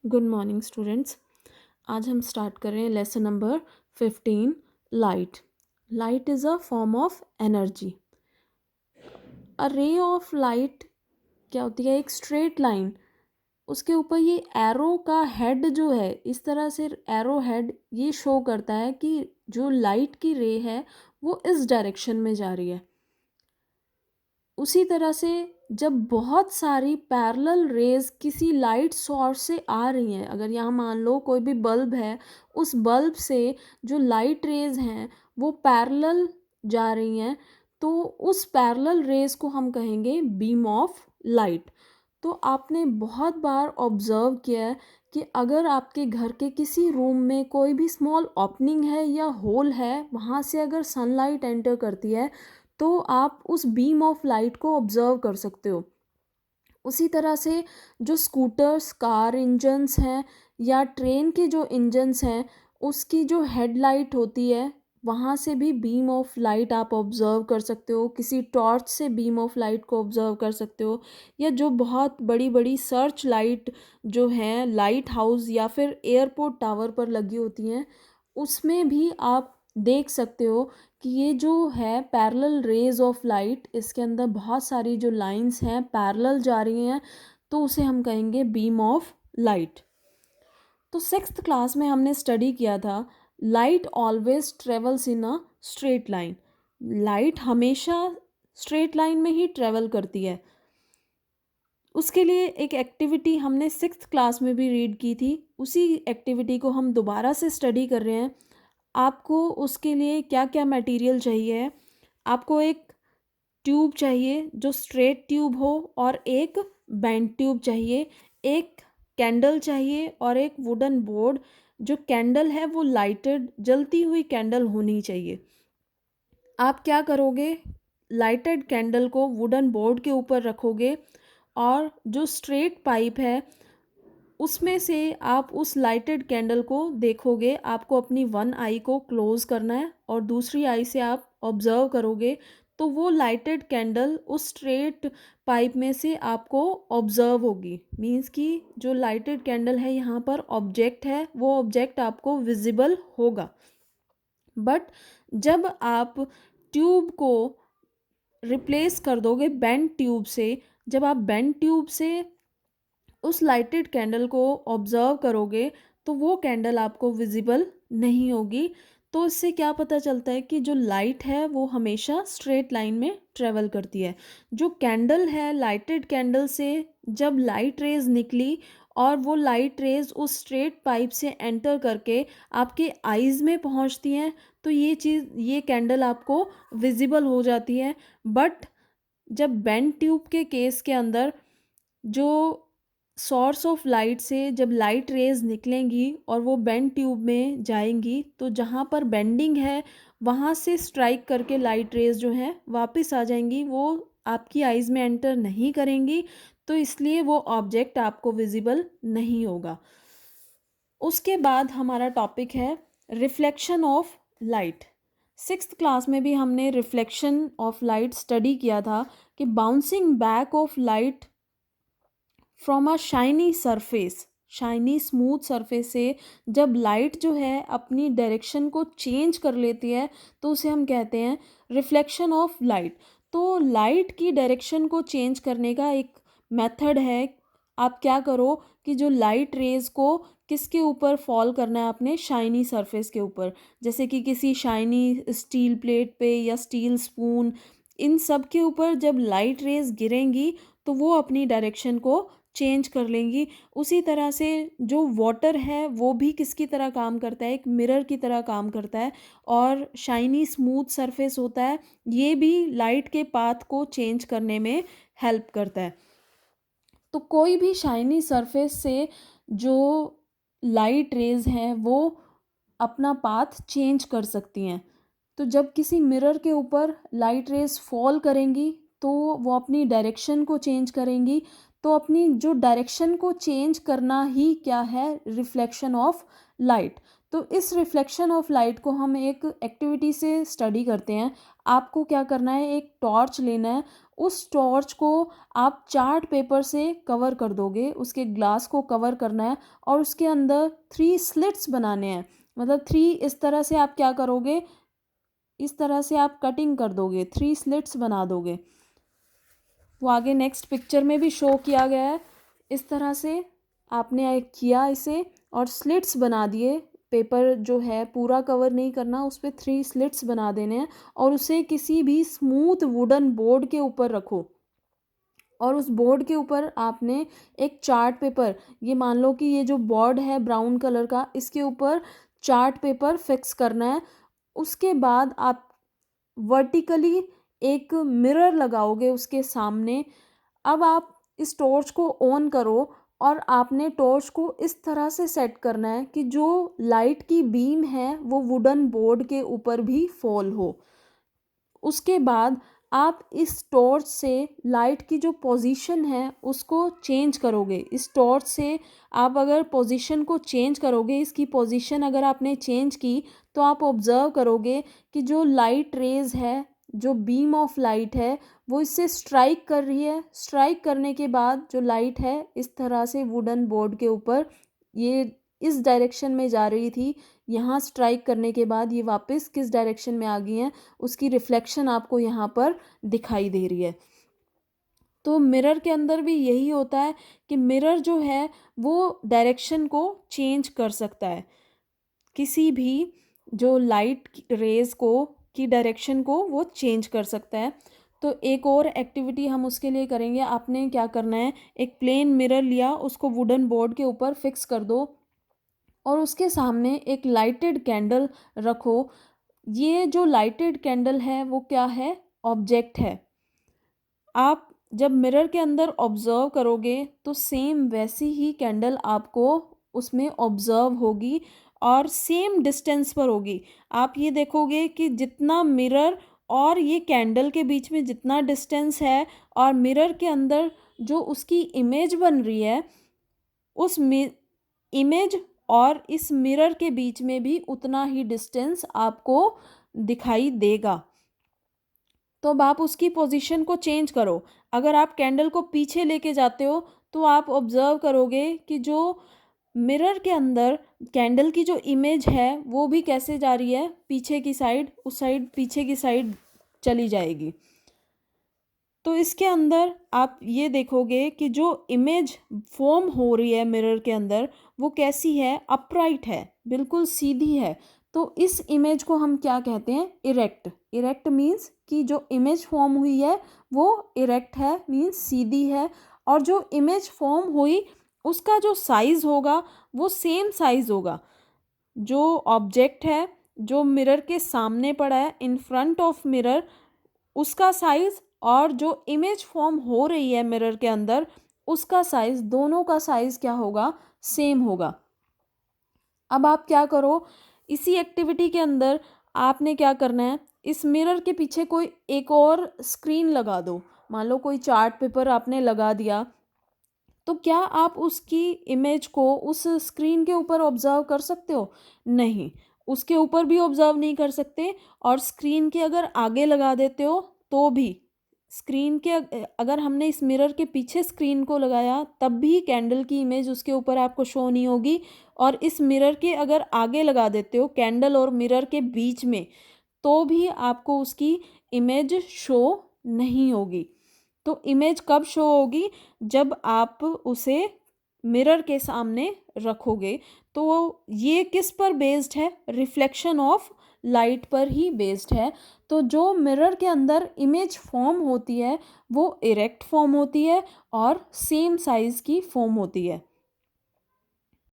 Good morning students. आज हम start कर रहे हैं lesson number 15 light. Light is a form of energy. A ray of light क्या होती है? एक स्ट्रेट लाइन, उसके ऊपर ये एरो का हेड जो है, इस तरह से एरो हेड ये शो करता है कि जो लाइट की रे है वो इस डायरेक्शन में जा रही है। उसी तरह से जब बहुत सारी पैरेलल रेज किसी लाइट सोर्स से आ रही हैं, अगर यहाँ मान लो कोई भी बल्ब है, उस बल्ब से जो लाइट रेज हैं वो पैरेलल जा रही हैं, तो उस पैरेलल रेज को हम कहेंगे बीम ऑफ लाइट। तो आपने बहुत बार ऑब्ज़र्व किया है कि अगर आपके घर के किसी रूम में कोई भी स्मॉल ओपनिंग है या होल है, वहाँ से अगर सनलाइट एंटर करती है तो आप उस बीम ऑफ लाइट को ऑब्ज़र्व कर सकते हो। उसी तरह से जो स्कूटर्स, कार इंजन्स हैं या ट्रेन के जो इंजन्स हैं, उसकी जो हेडलाइट होती है, वहाँ से भी बीम ऑफ लाइट आप ऑब्ज़र्व कर सकते हो। किसी टॉर्च से बीम ऑफ लाइट को ऑब्ज़र्व कर सकते हो, या जो बहुत बड़ी बड़ी सर्च लाइट जो हैं लाइट हाउस या फिर एयरपोर्ट टावर पर लगी होती हैं, उसमें भी आप देख सकते हो कि ये जो है पैरेलल रेज ऑफ लाइट, इसके अंदर बहुत सारी जो लाइंस हैं पैरेलल जा रही हैं, तो उसे हम कहेंगे बीम ऑफ लाइट। तो सिक्स्थ क्लास में हमने स्टडी किया था light always travels in a straight line. Light हमेशा स्ट्रेट लाइन में ही ट्रेवल करती है। उसके लिए एक एक्टिविटी हमने सिक्स्थ क्लास में भी रीड की थी, उसी एक्टिविटी को हम दोबारा से स्टडी कर रहे हैं। आपको उसके लिए क्या क्या मटेरियल चाहिए है? आपको एक ट्यूब चाहिए जो स्ट्रेट ट्यूब हो, और एक बेंड ट्यूब चाहिए, एक कैंडल चाहिए और एक वुडन बोर्ड। जो कैंडल है वो लाइटेड जलती हुई कैंडल होनी चाहिए। आप क्या करोगे? लाइटेड कैंडल को वुडन बोर्ड के ऊपर रखोगे, और जो स्ट्रेट पाइप है उसमें से आप उस लाइटेड कैंडल को देखोगे। आपको अपनी वन आई को क्लोज करना है और दूसरी आई से आप ऑब्जर्व करोगे, तो वो लाइटेड कैंडल उस स्ट्रेट पाइप में से आपको ऑब्जर्व होगी। मीन्स कि जो लाइटेड कैंडल है यहाँ पर ऑब्जेक्ट है, वो ऑब्जेक्ट आपको विजिबल होगा। बट जब आप ट्यूब को रिप्लेस कर दोगे बेंड ट्यूब से, जब आप बेंड ट्यूब से उस लाइटेड कैंडल को ऑब्जर्व करोगे, तो वो कैंडल आपको विजिबल नहीं होगी। तो इससे क्या पता चलता है कि जो लाइट है वो हमेशा स्ट्रेट लाइन में ट्रेवल करती है। जो कैंडल है, लाइटेड कैंडल से जब लाइट रेज निकली और वो लाइट रेज उस स्ट्रेट पाइप से एंटर करके आपके आईज में पहुंचती हैं, तो ये कैंडल आपको विजिबल हो जाती है। बट जब बेंड ट्यूब के केस के अंदर जो सोर्स ऑफ लाइट से जब लाइट रेज निकलेंगी और वो बेंड ट्यूब में जाएंगी, तो जहाँ पर बेंडिंग है वहाँ से स्ट्राइक करके लाइट रेज जो है वापस आ जाएंगी, वो आपकी आइज़ में एंटर नहीं करेंगी, तो इसलिए वो ऑब्जेक्ट आपको विजिबल नहीं होगा। उसके बाद हमारा टॉपिक है reflection of light. Sixth class में भी हमने रिफ्लेक्शन ऑफ लाइट स्टडी किया था कि bouncing back of light from a shiny surface, shiny smooth surface से जब लाइट जो है अपनी डायरेक्शन को चेंज कर लेती है, तो उसे हम कहते हैं रिफ्लेक्शन ऑफ लाइट। तो लाइट की डायरेक्शन को चेंज करने का एक मेथड है। आप क्या करो कि जो लाइट रेज को किसके ऊपर फॉल करना है? अपने शाइनी सरफेस के ऊपर, जैसे कि किसी शाइनी स्टील प्लेट पे या स्टील स्पून, इन सब के ऊपर जब लाइट रेज गिरेंगी तो वो अपनी डायरेक्शन को चेंज कर लेंगी। उसी तरह से जो वाटर है वो भी किसकी तरह काम करता है? एक मिरर की तरह काम करता है, और शाइनी स्मूथ सरफेस होता है, ये भी लाइट के पाथ को चेंज करने में हेल्प करता है। तो कोई भी शाइनी सरफेस से जो लाइट रेज हैं वो अपना पाथ चेंज कर सकती हैं। तो जब किसी मिरर के ऊपर लाइट रेज फॉल करेंगी तो वो अपनी डायरेक्शन को चेंज करेंगी। तो अपनी जो डायरेक्शन को चेंज करना ही क्या है? Reflection of light. तो इस रिफ्लेक्शन ऑफ लाइट को हम एक एक्टिविटी से स्टडी करते हैं। आपको क्या करना है, एक टॉर्च लेना है, उस टॉर्च को आप चार्ट पेपर से कवर कर दोगे, उसके ग्लास को कवर करना है और उसके अंदर 3 स्लिट्स बनाने हैं। मतलब 3 इस तरह से आप क्या करोगे, इस तरह से आप कटिंग कर दोगे, 3 स्लिट्स बना दोगे। वो आगे नेक्स्ट पिक्चर में भी शो किया गया है। इस तरह से आपने किया इसे और स्लिट्स बना दिए। पेपर जो है पूरा कवर नहीं करना, उस पर 3 स्लिट्स बना देने हैं और उसे किसी भी स्मूथ वुडन बोर्ड के ऊपर रखो। और उस बोर्ड के ऊपर आपने एक चार्ट पेपर, ये मान लो कि ये जो बोर्ड है ब्राउन कलर का, इसके ऊपर चार्ट पेपर फिक्स करना है। उसके बाद आप वर्टिकली एक मिरर लगाओगे उसके सामने। अब आप इस टॉर्च को ऑन करो और आपने टॉर्च को इस तरह से सेट करना है कि जो लाइट की बीम है वो वुडन बोर्ड के ऊपर भी फॉल हो। उसके बाद आप इस टॉर्च से लाइट की जो पोजीशन है उसको चेंज करोगे। इस टॉर्च से आप अगर पोजीशन को चेंज करोगे, इसकी पोजीशन अगर आपने चेंज की तो आप ऑब्ज़र्व करोगे कि जो लाइट रेज़ है, जो बीम ऑफ लाइट है, वो इससे स्ट्राइक कर रही है। स्ट्राइक करने के बाद जो लाइट है इस तरह से वुडन बोर्ड के ऊपर, ये इस डायरेक्शन में जा रही थी, यहाँ स्ट्राइक करने के बाद ये वापस किस डायरेक्शन में आ गई हैं, उसकी रिफ्लेक्शन आपको यहाँ पर दिखाई दे रही है। तो मिरर के अंदर भी यही होता है कि मिरर जो है वो डायरेक्शन को चेंज कर सकता है, किसी भी जो लाइट रेज को की डायरेक्शन को वो चेंज कर सकता है। तो एक और एक्टिविटी हम उसके लिए करेंगे। आपने क्या करना है, एक प्लेन मिरर लिया, उसको वुडन बोर्ड के ऊपर फिक्स कर दो और उसके सामने एक लाइटेड कैंडल रखो। ये जो लाइटेड कैंडल है वो क्या है, ऑब्जेक्ट है। आप जब मिरर के अंदर ऑब्जर्व करोगे तो सेम वैसी ही कैंडल आपको उसमें ऑब्जर्व होगी और सेम डिस्टेंस पर होगी। आप ये देखोगे कि जितना मिरर और ये कैंडल के बीच में जितना डिस्टेंस है और मिरर के अंदर जो उसकी इमेज बन रही है, उस इमेज और इस मिरर के बीच में भी उतना ही डिस्टेंस आपको दिखाई देगा। तो अब आप उसकी पोजीशन को चेंज करो। अगर आप कैंडल को पीछे लेके जाते हो तो आप ऑब्जर्व करोगे कि जो मिरर के अंदर कैंडल की जो इमेज है वो भी कैसे जा रही है, पीछे की साइड, उस साइड पीछे की साइड चली जाएगी। तो इसके अंदर आप ये देखोगे कि जो इमेज फॉर्म हो रही है मिरर के अंदर वो कैसी है, अपराइट है, बिल्कुल सीधी है। तो इस इमेज को हम क्या कहते हैं, इरेक्ट। इरेक्ट मीन्स कि जो इमेज फॉर्म हुई है वो इरेक्ट है, मीन्स सीधी है। और जो इमेज फॉर्म हुई उसका जो साइज़ होगा वो सेम साइज़ होगा। जो ऑब्जेक्ट है जो मिरर के सामने पड़ा है, इन फ्रंट ऑफ मिरर, उसका साइज़ और जो इमेज फॉर्म हो रही है मिरर के अंदर उसका साइज़, दोनों का साइज़ क्या होगा, सेम होगा। अब आप क्या करो, इसी एक्टिविटी के अंदर आपने क्या करना है, इस मिरर के पीछे कोई एक और स्क्रीन लगा दो। मान लो कोई चार्ट पेपर आपने लगा दिया, तो क्या आप उसकी इमेज को उस स्क्रीन के ऊपर ऑब्जर्व कर सकते हो? नहीं, उसके ऊपर भी ऑब्जर्व नहीं कर सकते। और स्क्रीन के अगर आगे लगा देते हो तो भी स्क्रीन के अगर हमने इस मिरर के पीछे स्क्रीन को लगाया तब भी कैंडल की इमेज उसके ऊपर आपको शो नहीं होगी। और इस मिरर के अगर आगे लगा देते हो कैंडल और मिरर के बीच में तो भी आपको उसकी इमेज शो नहीं होगी। तो इमेज कब शो होगी, जब आप उसे मिरर के सामने रखोगे। तो ये किस पर बेस्ड है, रिफ्लेक्शन ऑफ लाइट पर ही बेस्ड है। तो जो मिरर के अंदर इमेज फॉर्म होती है वो इरेक्ट फॉर्म होती है और सेम साइज़ की फॉर्म होती है।